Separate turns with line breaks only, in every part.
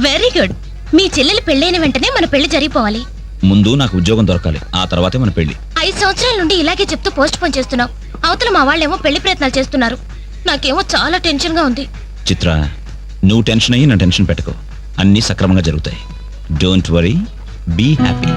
Very good. మీ చెల్లెలు పెళ్ళైన వెంటనే మన పెళ్లి జరిగిపోవాలి.
ముందు నాకు ఉద్యోగం దొరకాలి, ఆ తర్వాతే మన పెళ్లి.
5 సంవత్సరాల నుండి ఇలాగే చెప్తూ పోస్ట్ పోన్ చేస్తున్నావు. అవతల మా వాళ్ళేమో పెళ్లి ప్రయత్నాలు చేస్తున్నారు. నాకేమో చాలా టెన్షన్ గా ఉంది.
చిత్ర, నువ్వు టెన్షన్ అయ్యి నా టెన్షన్ పెట్టుకో. అన్నీ సక్రమంగా జరుగుతాయి. Don't worry, be happy.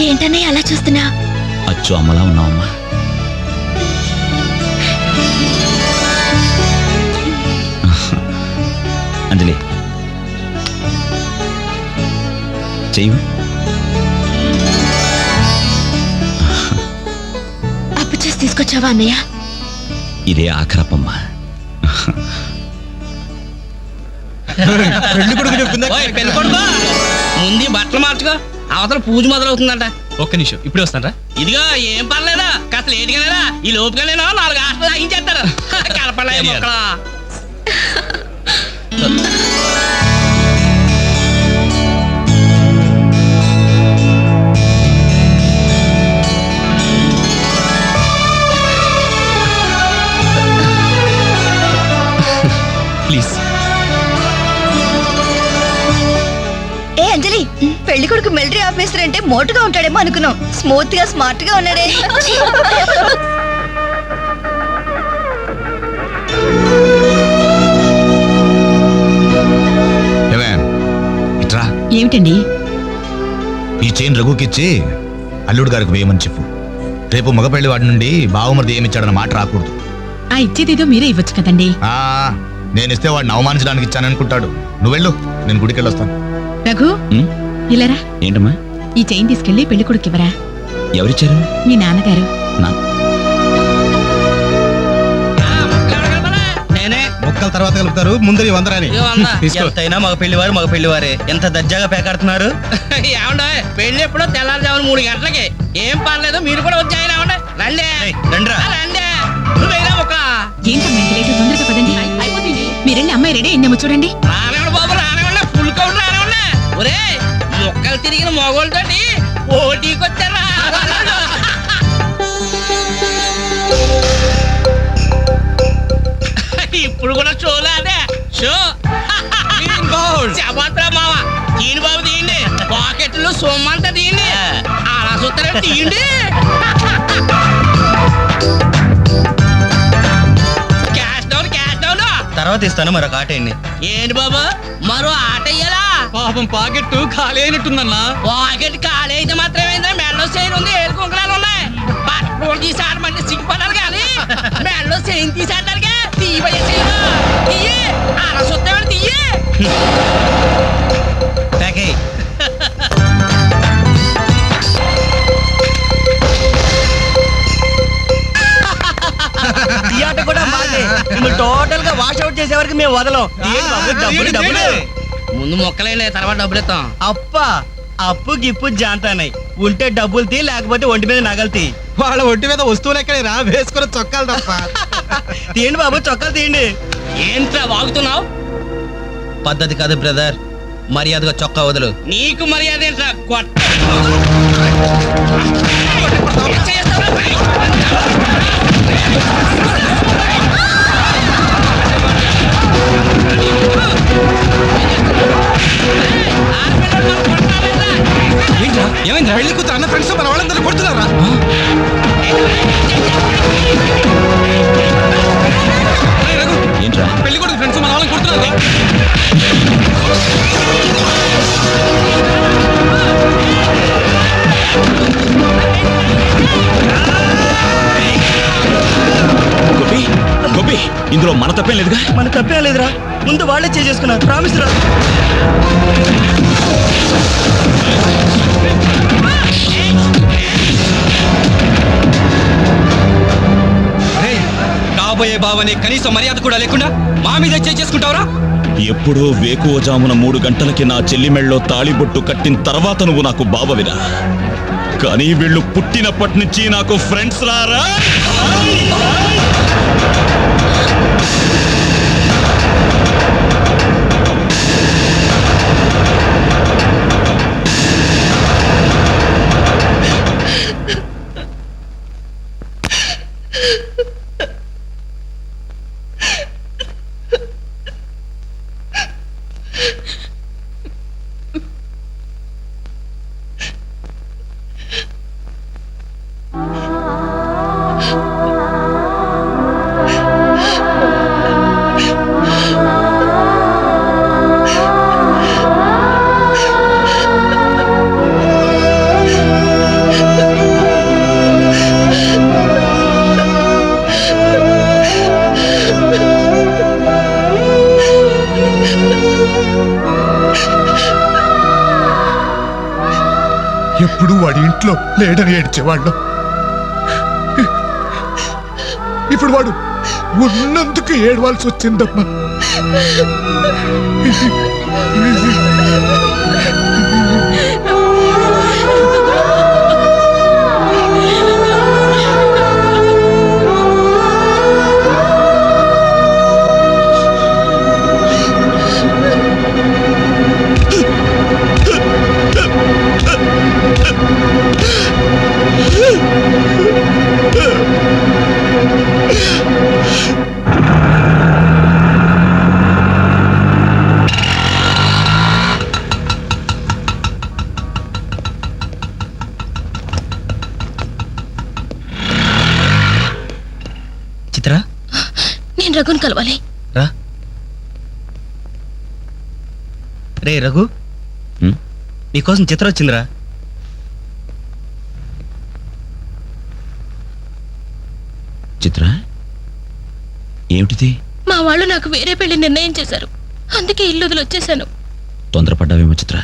ఏంటనే అలా చూస్తున్నా?
అచ్చు అమ్మలా ఉన్నావమ్మా. అంజలి, చెయ్యి.
అప్పు చేసి తీసుకొచ్చావా అన్నయ్య?
ఇదే ఆఖరపమ్మా.
ముందు బట్టలు మార్చుకో, అవతల పూజ మొదలవుతుందంట.
ఒక్క నిమిషం, ఇప్పుడే వస్తానరా.
ఇదిగో ఏం పర్లేదా, కాస్త లేటుగా ఈ లోపుకెళ్ళేనా 4 హాస్టల్ తాగించేస్తారు. కలపలే మొక్కలా.
ప్లీజ్.
ఏ అంజలి, పెళ్లి కొడుకు మిలిటరీ ఆఫీసర్ అంటే మోటుగా ఉంటాడేమో అనుకున్నాం. స్మూత్ గా స్మార్ట్ గా ఉన్నాడే.
ఇట్రా.
ఏమిటండి?
ఈ చైన్ రఘుకిచ్చి అల్లుడు గారికి వేయమని చెప్పు. రేపు మగపెళ్లి వాడి నుండి బావమరిది ఏమిచ్చాడన్న మాట రాకూడదు.
ఆ ఇచ్చేదేదో మీరే ఇవ్వచ్చు కదండి.
నేను ఇస్తే వాడిని అవమానించడానికి ఇచ్చాననుకుంటాడు. నువ్వు వెళ్ళు, నేను గుడికి వెళ్ళొస్తాను.
రఘు, ఇలారా.
ఏంటమ్మా?
ఈ చైన్ తీసుకెళ్లి పెళ్లి కొడుకు ఇవ్వరా.
ఎవరిచ్చారు?
మీ నాన్నగారు.
మొక్కల తర్వాత కలుపుతారు, ముందు వందరాని
ఎంతైనా మగ పెళ్లివారే ఎంత దర్జాగా పేకాడుతున్నారు. ఏమండ పెళ్లి ఎప్పుడో తెల్లారుజామున 3 గంటలకి. ఏం పర్లేదు, మీరు కూడా వచ్చాయన. రండి రండి. నువ్వేనా మొక్క?
ఏంటమ్మా ఇంత లేటు? తొందరగా పదండి. అయిపోతుంది. మీరెళ్ళి అమ్మాయి రెడీ అయిందేమో చూడండి.
రానివ్వండి బాబు, రానివ్వండి. ఫుల్ కౌంట్ రానివ్వండి. ఒరే, మొక్కలు తిరిగిన మొగోళ్ళతోటి పోటీకి వచ్చారా? ఇప్పుడు కూడా షోలాదే షో. చెప్పత్రా మావా, తీయండి బాబు, తీయండి. పాకెట్లు సొమ్మంతా తీయండి. అలా చూస్తారా? తీయండి. Cash down, cash down.
తర్వాత ఇస్తాను, మరొక ఆట అండి.
ఏంటి బాబు, మరో ఆట అయ్యాలా?
పాపం పాకెట్ ఖాళీ అయినట్టుందన్నా.
పాకెట్ ఖాళీ అయితే మాత్రమేందా? మెడలో చైన్ ఉంది, ఏడు కుంకలాలు ఉన్నాయి. బట్టలు తీసి ఆడమంటే సిగ్గుపడాలి కానీ మెడలో చైన్ తీసి ఆడడానికి తీయబోయే చైన్ తీయి. అలా చూస్తామని తీయి.
ఈ ఆట కూడా మాదే. టోటల్ గా వాష్ అవుట్ చేసే వరకు మేము వదలం. డబ్బులు
ముందు మొక్కలే, తర్వాత డబ్బులు ఇస్తాం.
అప్పు గిప్పు జాంతానాయి. ఉంటే డబ్బులు తీ, లేకపోతే ఒంటి మీద నగలు తీ. వాళ్ళ ఒంటి మీద వస్తువులు ఎక్కడ రా, వేసుకుని చొక్కాలు తప్ప. తీయండి బాబు, చొక్కాలు తీయండి.
ఏంట్రా వాగుతున్నావు?
పద్ధతి కాదు బ్రదర్, మర్యాదగా చొక్కా వదులు.
నీకు మర్యాద ఏంట్రా?
ఏమైంది? పెళ్లి కూతురు అన్న ఫ్రెండ్స్ మన వాళ్ళందరూ కొడుతున్నారా?
ఏంట్రా?
పెళ్లి కొడుకు ఫ్రెండ్స్ మన వాళ్ళని కొడుతున్నారా?
గోపి, ఇందులో మన తప్పేం లేదుగా?
మన తప్పేం లేదురా, ముందు వాళ్ళే చేసుకున్నారు. ప్రామిస్ రా. కాబోయే బావని కనీసం మర్యాద కూడా లేకుండా మా మీద చేసుకుంటావరా?
ఎప్పుడో వేకువజామున 3 గంటలకి నా చెల్లి మెళ్ళలో తాళిబొట్టు కట్టిన తర్వాత నువ్వు నాకు బావవిరా. కానీ వీళ్ళు పుట్టినప్పటి నుంచి నాకు ఫ్రెండ్స్ రారా.
ఎప్పుడు వాడి ఇంట్లో లేడని ఏడ్చేవాళ్ళం. ఇప్పుడు వాడు ఉన్నందుకు ఏడవాల్సి వచ్చిందమ్మా.
చిత్ర,
నేను రఘుని కలవాలి.
రా. రే రఘు,
హ్మ్?
నీకోసం చిత్ర వచ్చిందిరా.
చిత్ర, ఏమిటిది?
మా వాళ్ళు నాకు వేరే పెళ్లి నిర్ణయం చేశారు. అందుకే ఇల్లు వదిలి వచ్చేసాను.
తొందరపడ్డావేమో చిత్ర.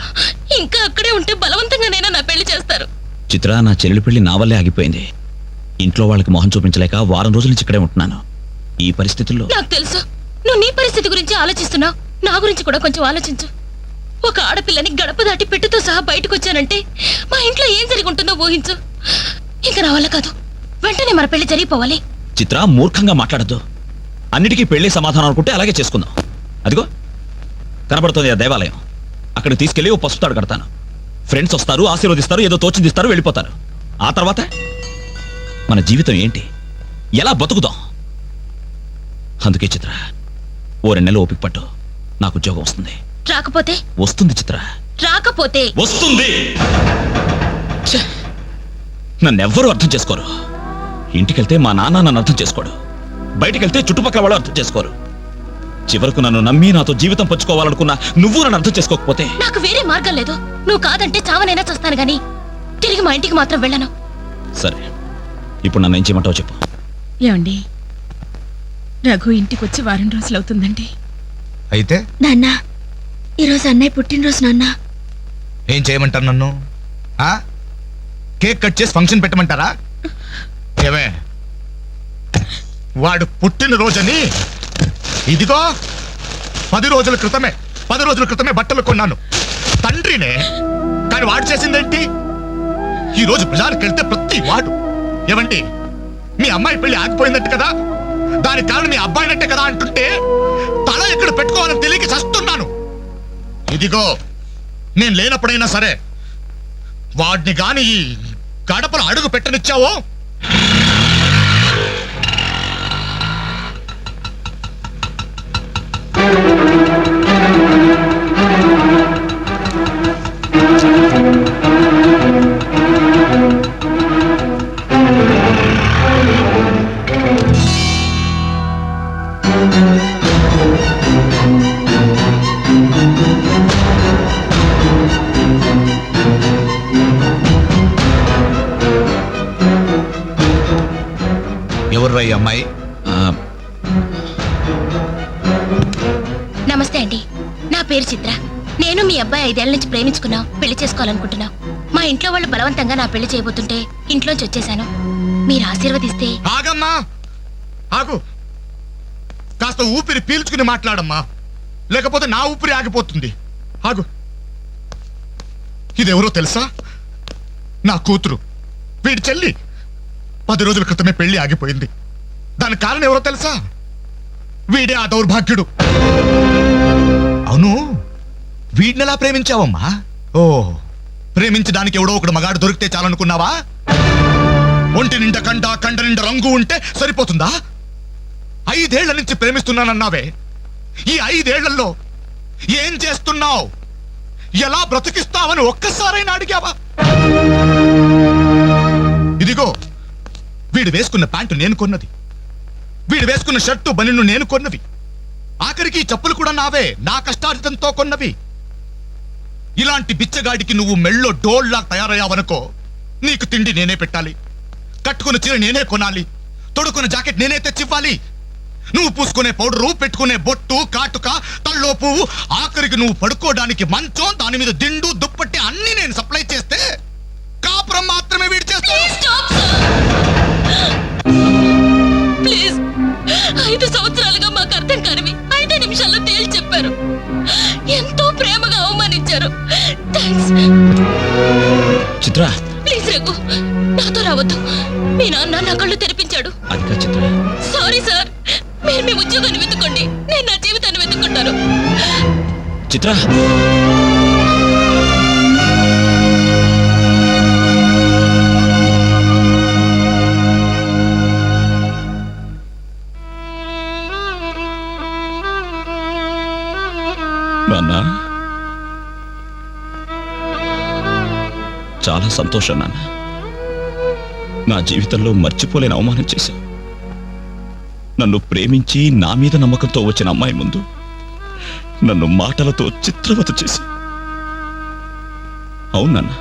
ఇంకా అక్కడే ఉంటే బలవంతంగానైనా నా పెళ్లి చేస్తారు.
చిత్ర, నా చెల్లెలి పెళ్లి నా వల్లే ఆగిపోయింది. ఇంట్లో వాళ్ళకి మొహం చూపించలేక వారం రోజుల నుంచి ఇక్కడే ఉంటున్నాను. ఈ పరిస్థితుల్లో
నాకు తెలుసు నువ్వు నీ పరిస్థితి గురించి ఆలోచిస్తున్నావు. నా గురించి కూడా కొంచెం ఆలోచించు. ఒక ఆడపిల్లని గడప దాటి పెట్టుతో సహా బయటకు వచ్చానంటే మా ఇంట్లో ఏం జరిగి ఉంటుందో ఊహించు. ఇంకా నా వల్ల కాదు. వెంటనే మన పెళ్లి జరిగిపోవాలి.
చిత్ర, మూర్ఖంగా మాట్లాడద్దు. అన్నిటికీ పెళ్లి సమాధానం అనుకుంటే అలాగే చేసుకుందాం. అదిగో కనబడుతుంది ఆ దేవాలయం. అక్కడికి తీసుకెళ్లి ఓ పసుపు తాడు కడతాను. ఫ్రెండ్స్ వస్తారు, ఆశీర్వదిస్తారు, ఏదో తోచిందిస్తారు, వెళ్ళిపోతారు. ఆ తర్వాత మన జీవితం ఏంటి, ఎలా బతుకుదాం? అందుకే చిత్ర, ఓ 2 నెలలు ఓపిక పట్టు. నాకు ఉద్యోగం వస్తుంది.
రాకపోతే?
వస్తుంది చిత్ర,
రాకపోతే
వస్తుంది. ఛే! నన్నెవ్వరూ అర్థం చేసుకోరు. ఇంటికెళ్తే మా నాన్న నన్ను అర్థం చేసుకోడు. బయటికెళ్తే చుట్టుపక్కల వాళ్ళు అర్థం చేసుకోరు. చివరకు నన్ను నమ్మి నాతో జీవితం పంచుకోవాలనుకున్నా నువ్వు నన్ను అర్థం చేసుకోకపోతే
నాకు వేరే మార్గం లేదు. నువ్వు కాదంటే చావనైనా చస్తాను గాని తిరిగి మా ఇంటికి మాత్రం వెళ్ళను.
సరే, ఇప్పుడు నన్ను ఏం చేయమంటావు చెప్పు.
ఏమండి, రఘు ఇంటికి వచ్చి వారం రోజులు అవుతుందండి.
అయితే
నాన్న, ఈరోజు అన్నయ్య పుట్టినరోజు నాన్న.
ఏం చేయమంటారు నన్ను? ఆ? కేక్ కట్ చేసి ఫంక్షన్ పెట్టమంటారా? ఏమే, వాడు పుట్టినరోజని ఇదిగో 10 రోజుల క్రితమే బట్టలు కొన్నాను. తండ్రినే, కానీ వాడు చేసిందేంటి? ఈ రోజు బజార్కి వెళ్తే ప్రతి వాడు ఏమండి మీ అమ్మాయి పెళ్లి ఆగిపోయిందంటే కదా, దానికి కారణం మీ అబ్బాయినంటే కదా అంటుంటే తల ఎక్కడ పెట్టుకోవాలని తెలియక చస్తున్నాను. ఇదిగో నేను లేనప్పుడైనా సరే వాడిని గాని ఈ గడపలు అడుగు పెట్టనిచ్చావో ఎవర్రా ఈ అమ్మాయి?
నమస్తే అండి, నా పేరు చిత్ర. నేను మీ అబ్బాయి 5 ఏళ్ల నుంచి ప్రేమించుకున్నాం, పెళ్లి చేసుకోవాలనుకుంటున్నాం. మా ఇంట్లో వాళ్ళు బలవంతంగా నా పెళ్లి చేయబోతుంటే ఇంట్లోంచి వచ్చేసాను. మీరు ఆశీర్వదిస్తే.
ఆగమ్మా, ఆగు. కాస్త ఊపిరి పీల్చుకుని మాట్లాడమ్మా, లేకపోతే నా ఊపిరి ఆగిపోతుంది. ఆగు. ఇదెవరో తెలుసా? నా కూతురు, వీడి చెల్లి 10 రోజుల క్రితమే పెళ్లి ఆగిపోయింది. దానికి కారణం ఎవరో తెలుసా? వీడే ఆ దౌర్భాగ్యుడు. అవును, వీడినెలా ప్రేమించావమ్మా? ఓ, ప్రేమించడానికి ఎవడో ఒకడు మగాడు దొరికితే చాలనుకున్నావా? ఒంటి నిండా కండ నిండా రంగు ఉంటే సరిపోతుందా? 5 ఏళ్ల నుంచి ప్రేమిస్తున్నానన్నావే, ఈ 5 ఏళ్లలో ఏం చేస్తున్నావు? ఎలా బ్రతికిస్తావని ఒక్కసారైనా అడిగావా? ఇదిగో, వీడు వేసుకున్న ప్యాంటు నేను కొన్నది, వీడు వేసుకున్న షర్టు బనిను నేను కొన్నవి, ఆఖరికి ఈ చెప్పులు కూడా నావే, నా కష్టార్జితంతో కొన్నవి. ఇలాంటి బిచ్చగాడికి నువ్వు మెళ్ళో డోల్లా తయారయ్యావనుకో, నీకు తిండి నేనే పెట్టాలి, కట్టుకున్న చీర నేనే కొనాలి, తొడుకున్న జాకెట్ నేనే తెచ్చివ్వాలి. నువ్వు పూసుకునే పౌడరు, పెట్టుకునే బొట్టు, కాటుక, తల్లో పువ్వు, ఆఖరికి నువ్వు పడుకోవడానికి మంచం, దాని మీద దిండు, దుప్పట్టి అన్ని నేను సప్లై చేస్తే కాపురం మాత్రమే వీడి చేస్తాను.
ప్లీజ్, 5 సంవత్సరాలుగా మాకు అర్థం కానివి 5 నిమిషాల్లో తేల్చి చెప్పారు. ఎంతో ప్రేమగా అవమానించారు. థాంక్స్.
చిత్ర,
ప్లీజ్ రఘు, నాతో రావద్దు. మీ నాన్న నా కళ్ళు తెరిపించాడు.
అది కాదు చిత్ర.
సారీ సార్, మీరు మీ ఉద్యోగాన్ని వెతుక్కోండి, నేను నా జీవితాన్ని వెతుక్కుంటాను.
చిత్ర, నాన్న, చాలా సంతోషం నాన్న. నా జీవితంలో మర్చిపోలేని అవమానం చేశావు. నన్ను ప్రేమించి నా మీద నమ్మకంతో వచ్చిన అమ్మాయి ముందు నన్ను మాటలతో చిత్రవత చేసి. అవునన్న,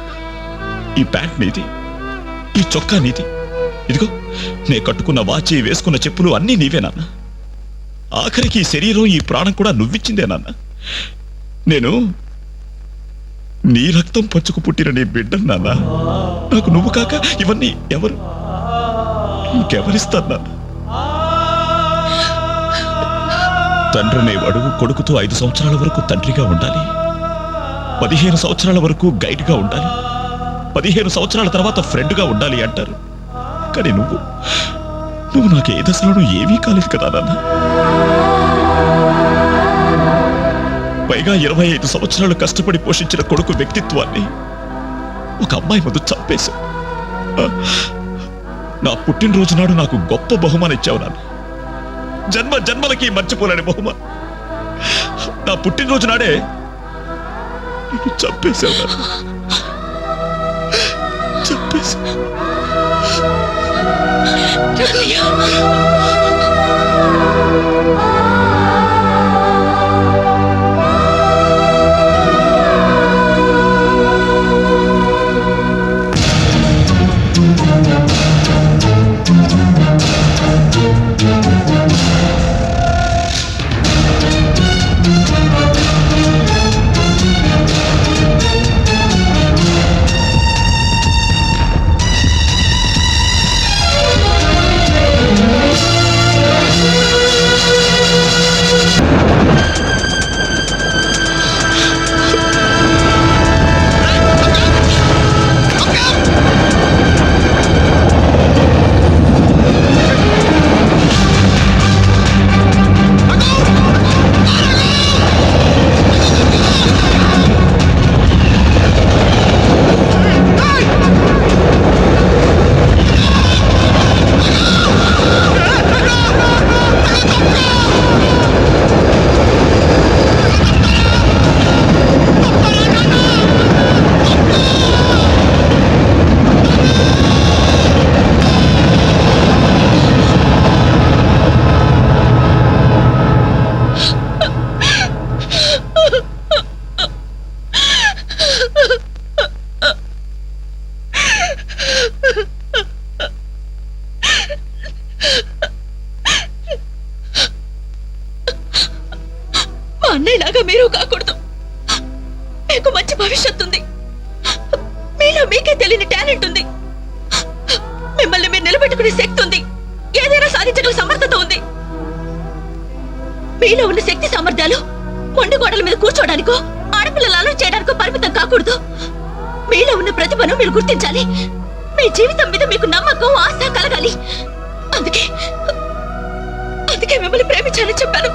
ఈ ప్యాంట్ నీది, ఈ చొక్కా నీది, ఇదిగో నే కట్టుకున్న వాచి, వేసుకున్న చెప్పులు అన్నీ నీవేనన్న. ఆఖరికి ఈ శరీరం, ఈ ప్రాణం కూడా నువ్విచ్చిందేనన్న. నేను నీ రక్తం పంచుకు పుట్టిన నీ బిడ్డను నాన్న. నాకు నువ్వు కాక ఇవన్నీ ఎవరు, ఇంకెవరిస్తారు నాన్న? తండ్రి అనేవాడు కొడుకుతో 5 సంవత్సరాల వరకు తండ్రిగా ఉండాలి, 15 సంవత్సరాల వరకు గైడ్గా ఉండాలి, 15 సంవత్సరాల తర్వాత ఫ్రెండ్గా ఉండాలి అంటారు. కానీ నువ్వు నాకు ఏ దశలోనూ ఏమీ కాలేదు కదా నాన్న. పైగా 25 సంవత్సరాలు కష్టపడి పోషించిన కొడుకు వ్యక్తిత్వాన్ని ఒక అమ్మాయి ముందు చంపేశావు. నా పుట్టినరోజు నాడు నాకు గొప్ప బహుమానం ఇచ్చావు నాన్న, జన్మలకి మర్చిపోలేని బహుమానం. నా పుట్టినరోజు నాడే నేను చంపేశావు నాన్న, చంపేశావు.
అన్నయ్యలాగా మీరు కాకూడదు. మీకు మంచి భవిష్యత్తు ఉంది, మీలో మీకే తెలియని టాలెంట్ ఉంది, మిమ్మల్ని మీరు నిలబెట్టుకునే శక్తి ఉంది, ఏదైనా సాధించగల సమర్థత ఉంది. మీలో ఉన్న శక్తి సామర్థ్యాలు మొండి గోడల మీద కూర్చోడానికో, ఆడపిల్లలు అలర్ట్ చేయడానికో పరిమితం కాకూడదు. మీలో ఉన్న ప్రతిభను మీరు గుర్తించాలి. మీ జీవితం మీద మీకు నమ్మకం, ఆశ కలగాలి. అందుకే మిమ్మల్ని ప్రేమించాలని చెప్పాను.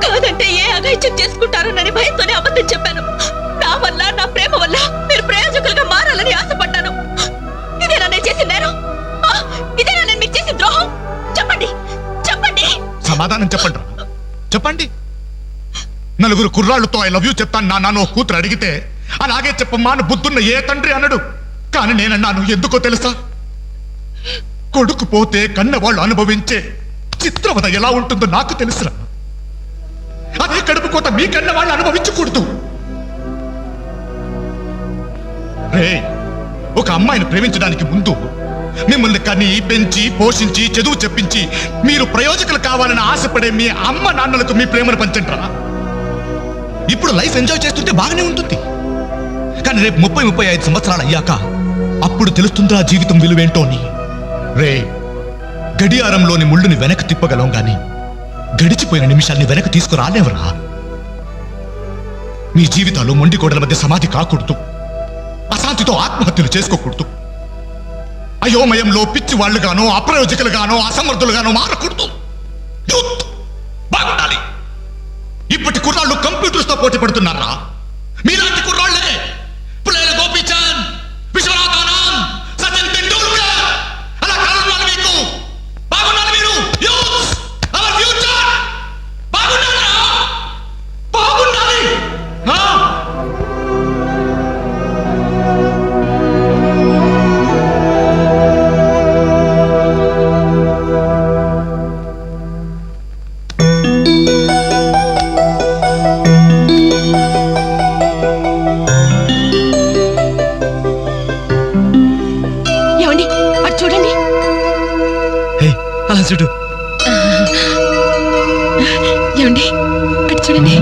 కాదంటే ఏ అఘాయిత్యం చేసుకుంటారోనని భయంతోనే అబద్ధం చెప్పాను. నా వల్ల, నా ప్రేమ వల్ల మీరు ప్రయోజకులుగా మారాలని ఆశపడ్డాను. ఇదేనా నేను చేసిన నేరం? ఇదేనా నేను మీకు చేసిన ద్రోహం? చెప్పండి, చెప్పండి.
సమాధానం చెప్పండి రా. చెప్పండి. నలుగురు కుర్రాళ్ళతో ఐ లవ్ యూ చెప్తాను నాన్న ఓ కూతురు అడిగితే అలాగే చెప్పమ్మా అని బుద్ధున్న ఏ తండ్రి అనడు. కానీ నేనన్నాను. ఎందుకో తెలుసా? కొడుకు పోతే కన్నవాళ్ళు అనుభవించే చిత్రవద ఎలా ఉంటుందో నాకు తెలుసురా. అదే కడుపు కోత మీ కన్న వాళ్ళు అనుభవించకూడదు. రే, ఒక అమ్మాయిని ప్రేమించడానికి ముందు మిమ్మల్ని కని పెంచి పోషించి చదువు చెప్పించి మీరు ప్రయోజకులు కావాలని ఆశపడే మీ అమ్మ నాన్నలకు మీ ప్రేమను పంచండ్రా. ఇప్పుడు లైఫ్ ఎంజాయ్ చేస్తుంటే బాగానే ఉంటుంది. కానీ రేపు 30-35 సంవత్సరాలు అయ్యాక అప్పుడు తెలుస్తుందా జీవితం విలువేంటో అని. రే, గడియారంలోని ముళ్ళుని వెనక్కి తిప్పగలం గాని గడిచిపోయిన నిమిషాల్ని వెనక్కి తీసుకురాలేవరా. మీ జీవితాలు మొండి గోడల మధ్య సమాధి కాకూడదు. అశాంతితో ఆత్మహత్యలు చేసుకోకూడదు. అయోమయంలో పిచ్చి వాళ్ళుగానో అప్రయోజకులుగానో అసమర్థులుగానో మారకూడదు. యూత్ బాగుండాలి. ఇప్పటి కుర్రాళ్ళు కంప్యూటర్స్ తో పోటీ పడుతున్నారా? మీలాంటి కుర్రాళ్ళే పుల్లయ్య గోపీచంద్, విశ్వనాథ్ ఆనంద్, సచిన్ టెండూల్కర్ అలా కారణాలు మీకు. బాగున్నారు మీరు. Youth our future. బాగున్నారా? బాగుండాలి.
ఏమండి, అటు చూడండి.
అలా చూడు.
ఏమండి, అటు చూడండి.